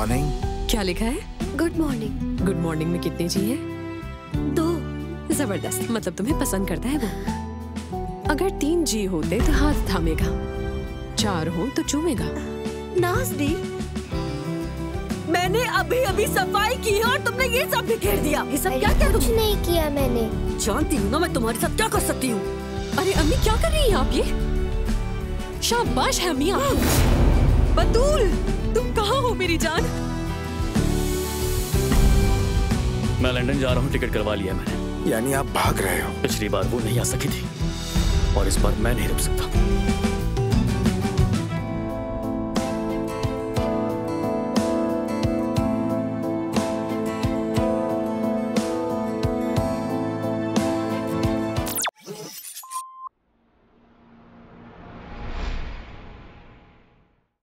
Morning. क्या लिखा है? Good morning. गुड मॉर्निंग में कितने जी है? 2। जबरदस्त, मतलब तुम्हें पसंद करता है वो। अगर 3 जी होते तो हाथ थामेगा, 4 हो तो चूमेगा। नाज दी, मैंने अभी अभी सफाई की है और तुमने ये सब बिखेर दिया। ये सब क्या क्या? कुछ नहीं किया मैंने। जानती हूँ ना मैं तुम्हारे साथ क्या कर सकती हूँ। अरे अम्मी क्या कर रही हैं आप ये? शाबाश है अम्मी आपको। बतूल, तुम कहाँ हो मेरी जान? मैं लंदन जा रहा हूँ, टिकट करवा लिया मैंने। यानी आप भाग रहे हो? पिछली बार वो नहीं आ सकी थी और इस बार मैं नहीं रुक सकता।